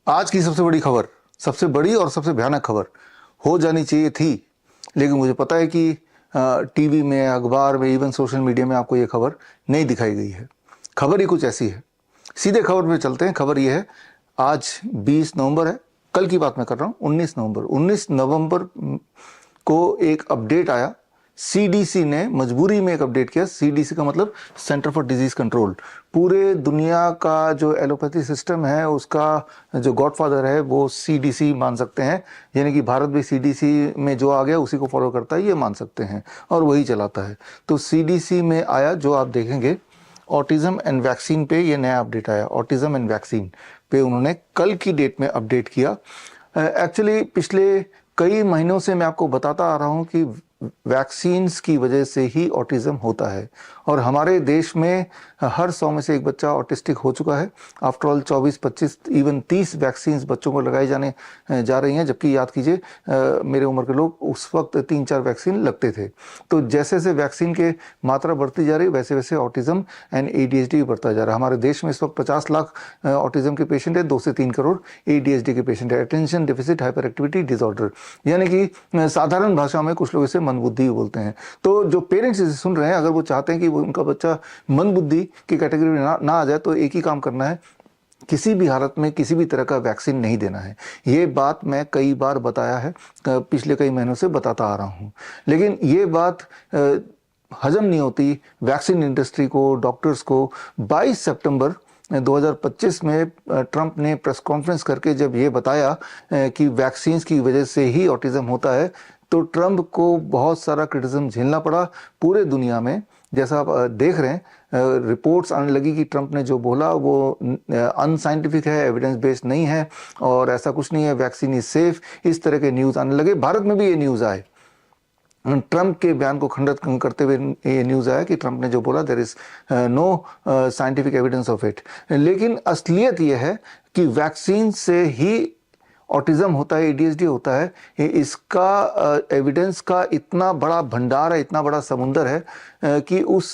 आज की सबसे बड़ी खबर, सबसे बड़ी और सबसे भयानक खबर हो जानी चाहिए थी, लेकिन मुझे पता है कि टीवी में, अखबार में, इवन सोशल मीडिया में आपको ये खबर नहीं दिखाई गई है। खबर ही कुछ ऐसी है। सीधे खबर पे चलते हैं। खबर ये है, आज 20 नवंबर है, कल की बात मैं कर रहा हूँ। 19 नवंबर को एक अपडेट आया। सीडीसी ने मजबूरी में एक अपडेट किया। सीडीसी का मतलब सेंटर फॉर डिजीज कंट्रोल। पूरे दुनिया का जो एलोपैथी सिस्टम है उसका जो गॉडफादर है वो सीडीसी मान सकते हैं, यानी कि भारत भी सीडीसी में जो आ गया उसी को फॉलो करता है, ये मान सकते हैं, और वही चलाता है। तो सीडीसी में आया, जो आप देखेंगे ऑटिज्म एंड वैक्सीन पे ये नया अपडेट आया। ऑटिज्म एंड वैक्सीन पे उन्होंने कल की डेट में अपडेट किया। एक्चुअली पिछले कई महीनों से मैं आपको बताता आ रहा हूं कि वैक्सीन्स की वजह से ही ऑटिज्म होता है, और हमारे देश में हर 100 में से एक बच्चा ऑटिस्टिक हो चुका है। आफ्टर ऑल 24, 25, इवन 30 वैक्सीन्स बच्चों को लगाई जाने जा रही हैं, जबकि याद कीजिए मेरे उम्र के लोग उस वक्त 3-4 वैक्सीन लगते थे। तो जैसे जैसे वैक्सीन के मात्रा बढ़ती जा रही है वैसे वैसे ऑटिज्म एंड एडीएचडी बढ़ता जा रहा है। हमारे देश में इस वक्त 50 लाख ऑटिज्म के पेशेंट है, 2 से 3 करोड़ एडीएचडी के पेशेंट है, attention deficit hyper activity disorder, यानी कि साधारण भाषा में कुछ लोग इसे मंदबुद्धि बोलते हैं। तो जो पेरेंट्स इसे सुन रहे हैं, अगर वो चाहते हैं कि वो उनका बच्चा मंदबुद्धि की कैटेगरी में ना आ जाए, तो एक ही काम करना है, किसी भी हालत में किसी भी तरह का वैक्सीन नहीं देना है। ये बात मैं कई बार बताया है, पिछले कई महीनों से बताता आ रहा हूँ, लेकिन ये बात हजम नहीं होती वैक्सीन इंडस्ट्री को, डॉक्टर्स को। 22 सितंबर 2025 में ट्रंप ने प्रेस कॉन्फ्रेंस करके जब ये बताया कि वैक्सीन्स की वजह से ही ऑटिज्म होता है, तो ट्रंप को बहुत सारा क्रिटिसिज्म झेलना पड़ा पूरे दुनिया में। जैसा आप देख रहे हैं, रिपोर्ट्स आने लगी कि ट्रंप ने जो बोला वो अनसाइंटिफिक है, एविडेंस बेस्ड नहीं है, और ऐसा कुछ नहीं है, वैक्सीन इज सेफ, इस तरह के न्यूज़ आने लगे। भारत में भी ये न्यूज़ आए। ट्रंप के बयान को खंडित करते हुए ये न्यूज़ आया कि ट्रंप ने जो बोला there is no scientific evidence of it. लेकिन असलियत ये है कि वैक्सीन से ही ऑटिज्म होता है, एडीएचडी होता है। इसका एविडेंस का इतना बड़ा भंडार है, इतना बड़ा समुंदर है कि उस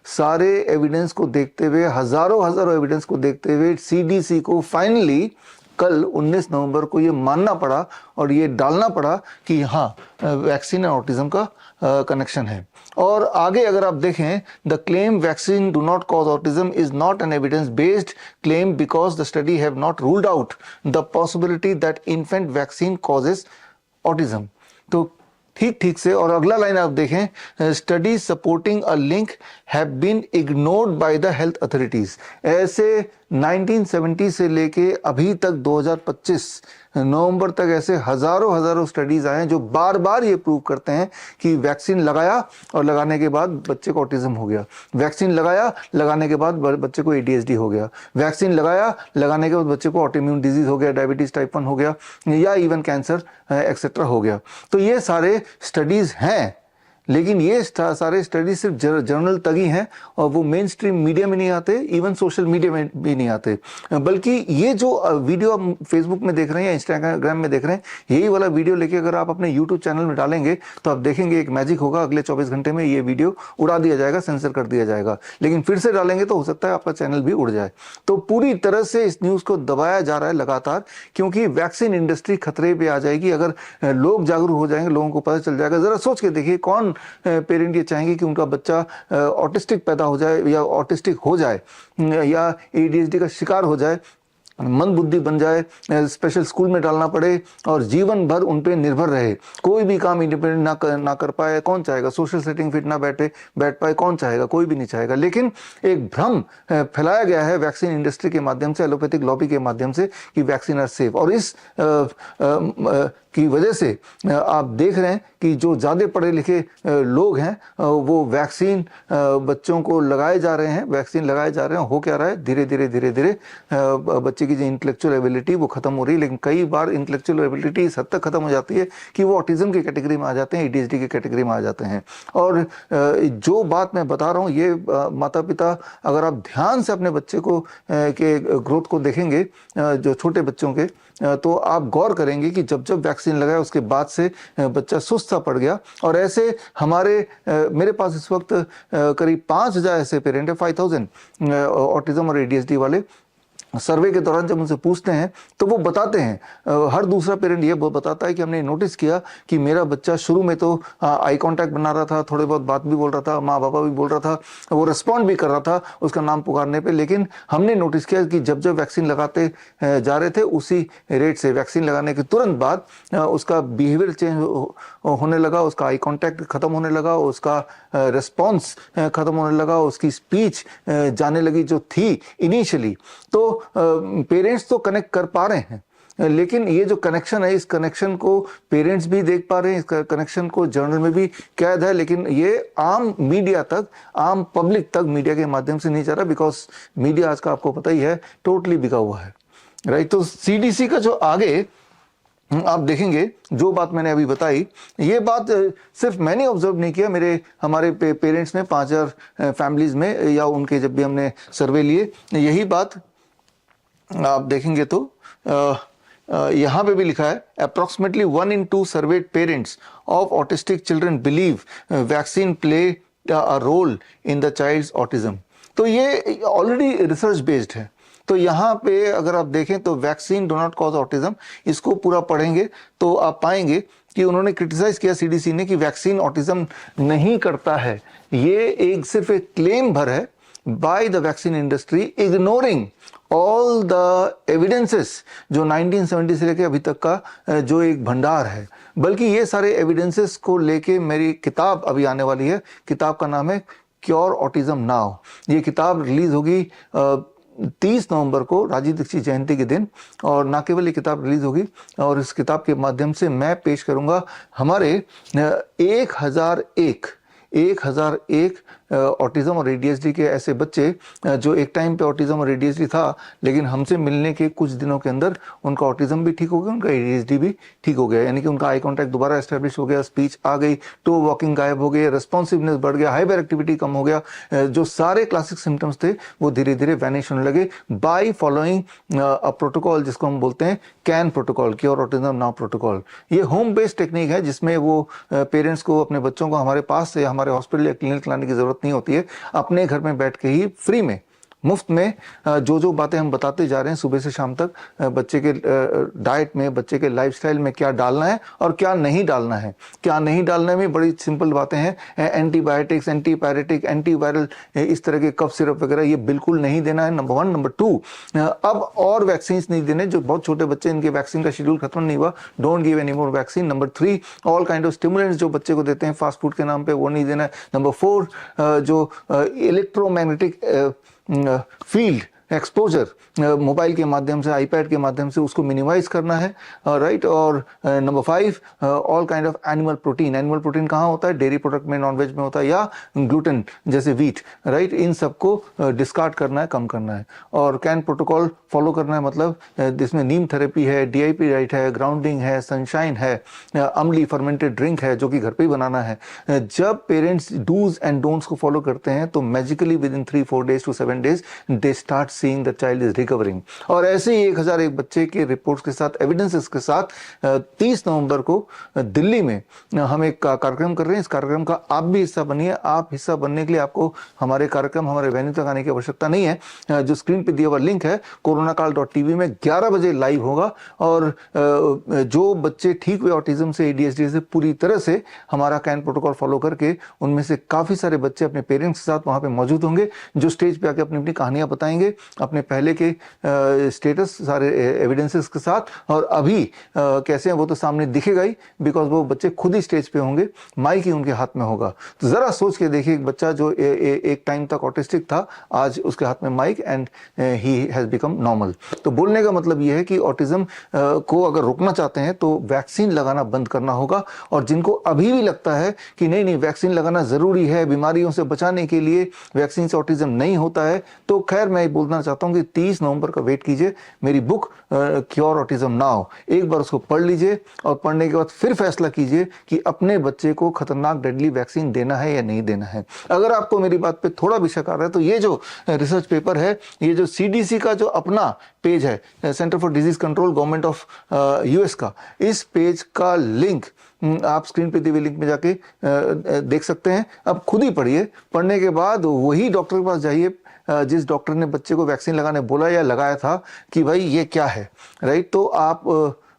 सारे एविडेंस को देखते हुए, हजारों हजारों एविडेंस को देखते हुए, सीडीसी को फाइनली कल 19 नवंबर को ये मानना पड़ा और ये डालना पड़ा कि हाँ, वैक्सीन और ऑटिज्म का कनेक्शन है। और आगे अगर आप देखें, the claim vaccine do not cause autism is not an evidence based claim because the study have not ruled out the possibility that infant vaccine causes autism. तो ठीक ठीक से, और अगला लाइन आप देखें, study supporting a link have been ignored by the health authorities. ऐसे 1970 से लेके अभी तक 2025 नवंबर तक ऐसे हजारों हजारों स्टडीज आए हैं जो बार बार ये प्रूव करते हैं कि वैक्सीन लगाया और लगाने के बाद बच्चे को ऑटिज्म हो गया, वैक्सीन लगाया लगाने के बाद बच्चे को एडीएचडी हो गया, वैक्सीन लगाया लगाने के बाद बच्चे को ऑटोइम्यून डिजीज हो गया, डायबिटीज टाइप 1 हो गया, या इवन कैंसर एक्सेट्रा हो गया। तो ये सारे स्टडीज हैं, लेकिन ये सारे स्टडी सिर्फ जर्नल तक ही हैं, और वो मेन स्ट्रीम मीडिया में नहीं आते, इवन सोशल मीडिया में भी नहीं आते। बल्कि ये जो वीडियो आप फेसबुक में देख रहे हैं या इंस्टाग्राम में देख रहे हैं, यही वाला वीडियो लेके अगर आप अपने यूट्यूब चैनल में डालेंगे तो आप देखेंगे एक मैजिक होगा, अगले 24 घंटे में ये वीडियो उड़ा दिया जाएगा, सेंसर कर दिया जाएगा। लेकिन फिर से डालेंगे तो हो सकता है आपका चैनल भी उड़ जाए। तो पूरी तरह से इस न्यूज़ को दबाया जा रहा है लगातार, क्योंकि वैक्सीन इंडस्ट्री खतरे पर आ जाएगी अगर लोग जागरूक हो जाएंगे, लोगों को पता चल जाएगा। जरा सोच के देखिए, कौन पेरेंट ये चाहेंगे कि उनका बच्चा ऑटिस्टिक पैदा हो जाए, या ऑटिस्टिक हो जाए, या एडीएचडी का शिकार हो जाए, मंदबुद्धि बन जाए, स्पेशल स्कूल में डालना पड़े और जीवन भर उन पे निर्भर रहे, कोई भी काम इंडिपेंडेंट ना कर पाए। कौन चाहेगा? सोशल सेटिंग फिट ना बैठ पाए, कौन चाहेगा? कोई भी नहीं चाहेगा। लेकिन एक भ्रम फैलाया गया है वैक्सीन इंडस्ट्री के माध्यम से, एलोपैथिक लॉबी के माध्यम से, कि वैक्सीन आर सेफ। और इस की वजह से आप देख रहे हैं कि जो ज़्यादा पढ़े लिखे लोग हैं वो वैक्सीन बच्चों को लगाए जा रहे हैं, वैक्सीन लगाए जा रहे हैं। हो क्या रहा है, धीरे धीरे बच्चे की जो इंटेलेक्चुअल एबिलिटी वो खत्म हो रही है। लेकिन कई बार इंटेलेक्चुअल एबिलिटी इस हद तक खत्म हो जाती है कि वो ऑटिज्म की कैटेगरी में आ जाते हैं, एडीएचडी की कैटेगरी में आ जाते हैं। और जो बात मैं बता रहा हूँ, ये माता पिता अगर आप ध्यान से अपने बच्चे को के ग्रोथ को देखेंगे, जो छोटे बच्चों के, तो आप गौर करेंगे कि जब जब वैक्सीन लगाया उसके बाद से बच्चा सुस्त सा पड़ गया। और ऐसे मेरे पास इस वक्त करीब 5000 ऐसे पेरेंट है, 5000 ऑटिज्म और एडीएचडी वाले, सर्वे के दौरान जब उनसे पूछते हैं तो वो बताते हैं, हर दूसरा पेरेंट ये बताता है कि हमने नोटिस किया कि मेरा बच्चा शुरू में तो आई कांटेक्ट बना रहा था, थोड़े बहुत बात भी बोल रहा था, माँ पापा भी बोल रहा था, वो रिस्पॉन्ड भी कर रहा था उसका नाम पुकारने पे, लेकिन हमने नोटिस किया कि जब जब वैक्सीन लगाते जा रहे थे उसी रेट से वैक्सीन लगाने के तुरंत बाद उसका बिहेवियर चेंज होने लगा, उसका आई कांटेक्ट खत्म होने लगा, उसका रिस्पॉन्स खत्म होने लगा, उसकी स्पीच जाने लगी जो थी इनिशियली। तो पेरेंट्स तो कनेक्ट कर पा रहे हैं, लेकिन ये जो कनेक्शन है, इस कनेक्शन को पेरेंट्स भी देख पा रहे हैं, इस कनेक्शन को जर्नल में भी कैद है, लेकिन ये आम मीडिया तक, आम पब्लिक तक मीडिया के माध्यम से नहीं जा रहा, बिकॉज मीडिया आज का आपको पता ही है टोटली बिका हुआ है, राइट। तो सीडीसी का जो आगे आप देखेंगे, जो बात मैंने अभी बताई, ये बात सिर्फ मैंने ऑब्जर्व नहीं किया, हमारे पेरेंट्स में 5000 फैमिलीज में, या उनके जब भी हमने सर्वे लिए, यही बात आप देखेंगे तो यहाँ पे भी लिखा है, approximately 1 in 2 served parents of autistic children believe vaccine play a role in the child's autism. तो ये ऑलरेडी रिसर्च बेस्ड है। तो यहाँ पे अगर आप देखें तो vaccine do not cause autism, इसको पूरा पढ़ेंगे तो आप पाएंगे कि उन्होंने क्रिटिसाइज किया सीडीसी ने कि वैक्सीन ऑटिज्म नहीं करता है। ये सिर्फ एक क्लेम भर है by the vaccine industry, ignoring all the evidences जो 1970 से लेके अभी तक का जो एक भंडार है। बल्कि ये सारे एविडेंसेस को लेके मेरी किताब अभी आने वाली है, किताब का नाम है क्योर ऑटिज्म नाउ। ये किताब रिलीज होगी 30 नवंबर को, राजीव दीक्षित जयंती के दिन, और ना केवल ये किताब रिलीज होगी, और इस किताब के माध्यम से मैं पेश करूंगा हमारे 1001 ऑटिज्म और एडीएचडी के ऐसे बच्चे जो एक टाइम पे ऑटिज्म और एडीएचडी था, लेकिन हमसे मिलने के कुछ दिनों के अंदर उनका ऑटिज्म भी ठीक हो गया, उनका एडीएचडी भी ठीक हो गया, यानी कि उनका आई कांटेक्ट दोबारा एस्टेब्लिश हो गया, स्पीच आ गई, टो वॉकिंग गायब हो गई, रेस्पॉन्सिवनेस बढ़ गया, हाइपर एक्टिविटी कम हो गया, जो सारे क्लासिक सिम्टम्स थे वो धीरे धीरे वैनिश होने लगे बाय फॉलोइंग अ प्रोटोकॉल जिसको हम बोलते हैं can protocol, cure autism now protocol. ये होम बेस्ड टेक्निक है जिसमें वो पेरेंट्स को अपने बच्चों को हमारे पास से हमारे हॉस्पिटल या क्लिनिक लाने की जरूरत नहीं होती है, अपने घर में बैठ के ही फ्री में, मुफ्त में जो बातें हम बताते जा रहे हैं सुबह से शाम तक, बच्चे के डाइट में, बच्चे के लाइफस्टाइल में क्या डालना है और क्या नहीं डालना है। क्या नहीं डालने में बड़ी सिंपल बातें हैं, एंटीबायोटिक्स, एंटीपायरेटिक, एंटीवायरल, इस तरह के कफ सिरप वगैरह ये बिल्कुल नहीं देना है, नंबर 1। नंबर 2, अब और वैक्सीन नहीं देने, जो बहुत छोटे बच्चे इनके वैक्सीन का शेड्यूल खत्म नहीं हुआ, don't give any more vaccine. Number 3, all kind of stimulants जो बच्चे को देते हैं फास्ट फूड के नाम पे, वो नहीं देना है। नंबर 4, जो इलेक्ट्रोमैग्नेटिक फील्ड एक्सपोजर मोबाइल के माध्यम से, आईपैड के माध्यम से, उसको मिनिमाइज करना है, राइट। और number 5, all kind of animal protein. Animal protein कहाँ होता है? डेयरी प्रोडक्ट में, नॉनवेज में होता है, या ग्लूटेन जैसे व्हीट, राइट। इन सबको डिस्कार्ड करना है, कम करना है। और कैन प्रोटोकॉल फॉलो करना है, मतलब जिसमें नीम थेरेपी है, डीआईपी डाइट है, ग्राउंडिंग है, सनशाइन है, अम्ली फर्मेंटेड ड्रिंक है जो कि घर पे ही बनाना है। जब पेरेंट्स डूज एंड डोंट्स को फॉलो करते हैं तो magically with in 3-4 days to 7 days they start seeing the child is recovering. और ऐसे ही 1001 बच्चे के रिपोर्ट्स के साथ, एविडेंसेस के साथ 30 नवंबर को दिल्ली में हम एक कार्यक्रम कर रहे हैं। इस कार्यक्रम का आप भी हिस्सा बनिए। आप हिस्सा बनने के लिए आपको हमारे कार्यक्रम, हमारे वेन्यू तक आने की आवश्यकता नहीं है। जो स्क्रीन पे दिया हुआ लिंक है coronakaal.tv में 11 बजे लाइव होगा। और जो बच्चे ठीक हुए ऑटिज्म से, एडीएचडी से, पूरी तरह से हमारा कैन प्रोटोकॉल फॉलो करके, उनमें से काफी सारे बच्चे अपने पेरेंट्स के साथ वहां पे मौजूद होंगे, जो स्टेज पे आके अपनी अपनी कहानियां बताएंगे, अपने पहले के स्टेटस, सारे एविडेंसेस के साथ। और अभी कैसे हैं वो तो सामने दिखेगा ही, बिकॉज वो बच्चे खुद ही स्टेज पे होंगे, माइक ही उनके हाथ में होगा। तो जरा सोच के देखिए, एक बच्चा जो एक टाइम तक ऑटिस्टिक था, आज उसके हाथ में mike and he has become normal. तो बोलने का मतलब ये है कि ऑटिज्म को अगर रोकना चाहते हैं तो वैक्सीन लगाना बंद करना होगा। और जिनको अभी भी लगता है कि नहीं नहीं वैक्सीन लगाना जरूरी है, बीमारियों से बचाने के लिए, वैक्सीन से ऑटिज्म नहीं होता है, तो खैर मैं बोलना चाहता हूं कि 30 नवंबर का वेट कीजिए। मेरी बुक क्योर ऑटिज्म नाउ, एक बार उसको पढ़ लीजिए और पढ़ने के बाद फिर फैसला कीजिए कि अपने बच्चे को खतरनाक डेडली वैक्सीन देना है या नहीं देना है। अगर आपको मेरी बात पे थोड़ा भी शक आ रहा है तो ये जो रिसर्च पेपर है, ये जो सीडीसी का जो अपना पेज है, centre for disease control, government of US का, इस पेज का लिंक आप स्क्रीन पे दिए हुए लिंक में जाके देख सकते हैं। अब खुद ही पढ़िए, पढ़ने के बाद वही डॉक्टर के पास जाइए जिस डॉक्टर ने बच्चे को वैक्सीन लगाने बोला या लगाया था कि भाई ये क्या है, राइट। तो आप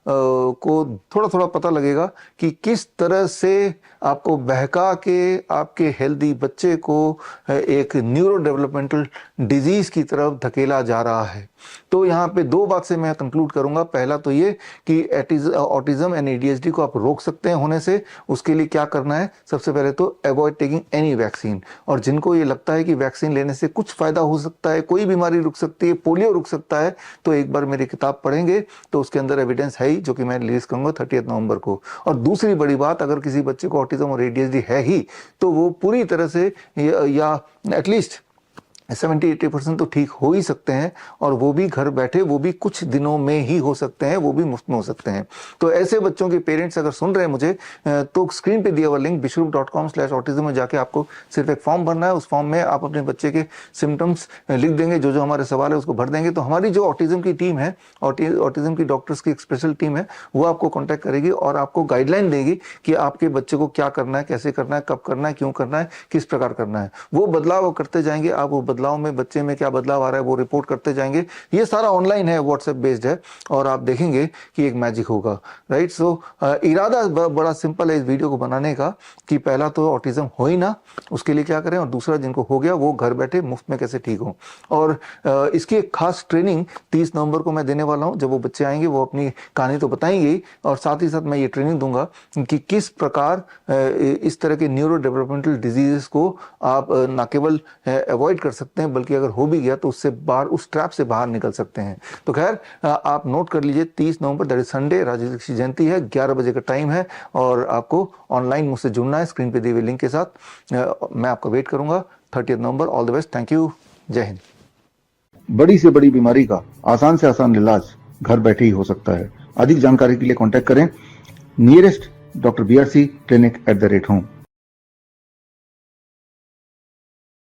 को थोड़ा थोड़ा पता लगेगा कि किस तरह से आपको बहका के आपके हेल्दी बच्चे को एक न्यूरो डेवलपमेंटल डिजीज की तरफ धकेला जा रहा है। तो यहाँ पे दो बात से मैं कंक्लूड करूंगा। पहला तो ये कि ऑटिज्म एंड ADHD को आप रोक सकते हैं होने से। उसके लिए क्या करना है, सबसे पहले तो अवॉइड टेकिंग एनी वैक्सीन। और जिनको ये लगता है कि वैक्सीन लेने से कुछ फायदा हो सकता है, कोई बीमारी रुक सकती है, पोलियो रुक सकता है, तो एक बार मेरी किताब पढ़ेंगे तो उसके अंदर एविडेंस है ही, जो कि मैं रिलीज करूंगा 30 नवंबर को। और दूसरी बड़ी बात, अगर किसी बच्चे को ऑटिज्म और ADHD है ही तो वो पूरी तरह से या एटलीस्ट 70-80% तो ठीक हो ही सकते हैं, और वो भी घर बैठे, वो भी कुछ दिनों में ही हो सकते हैं, वो भी मुफ्त में हो सकते हैं। तो ऐसे बच्चों के पेरेंट्स अगर सुन रहे हैं मुझे, तो स्क्रीन पे दिया हुआ लिंक bishrup.com/autism में जाके आपको सिर्फ एक फॉर्म भरना है। उस फॉर्म में आप अपने बच्चे के सिम्टम्स लिख देंगे, जो जो हमारे सवाल है उसको भर देंगे। तो हमारी जो ऑटिज्म की टीम है, ऑटिज्म की डॉक्टर्स की एक स्पेशल टीम है, वो आपको कॉन्टैक्ट करेगी और आपको गाइडलाइन देगी कि आपके बच्चे को क्या करना है, कैसे करना है, कब करना है, क्यों करना है, किस प्रकार करना है। वो बदलाव करते जाएंगे, आप वो बदलाव में, बच्चे में क्या बदलाव आ रहा है वो रिपोर्ट करते जाएंगे। ये सारा ऑनलाइन है, व्हाट्सएप बेस्ड है, और आप देखेंगे कि एक मैजिक होगा, राइट। सो इरादा बड़ा सिंपल है इस वीडियो को बनाने का कि पहला तो ऑटिज्म हो ही ना, उसके लिए क्या करें, और दूसरा जिनको हो गया वो घर बैठे मुफ्त में कैसे ठीक हो। और इसकी एक खास ट्रेनिंग 30 नवंबर को मैं देने वाला हूं। जब वो बच्चे आएंगे वो अपनी कहानी तो बताएंगे ही, और साथ ही साथ मैं ये ट्रेनिंग दूंगा कि किस प्रकार इस तरह के न्यूरो डेवलपमेंटल डिजीजेस को आप ना केवल अवॉइड कर सकते हैं, बल्कि अगर हो भी गया तो उससे बाहर, उस ट्रैप से बाहर निकल सकते हैं। तो खैर आप नोट कर लीजिए, 30 नवंबर that is Sunday, Rajiv Dixit की जयंती है, 11 बजे का टाइम है, और आपको ऑनलाइन मुझसे जुड़ना है स्क्रीन पे दिए हुए लिंक के साथ। मैं आपका वेट करूंगा 30 नवंबर। All the best, thank you, जय हिंद। बड़ी से बड़ी बीमारी का आसान से आसान इलाज घर बैठे ही हो सकता है। अधिक जानकारी के लिए कॉन्टैक्ट करें nearest Dr. BRC Clinic @ home।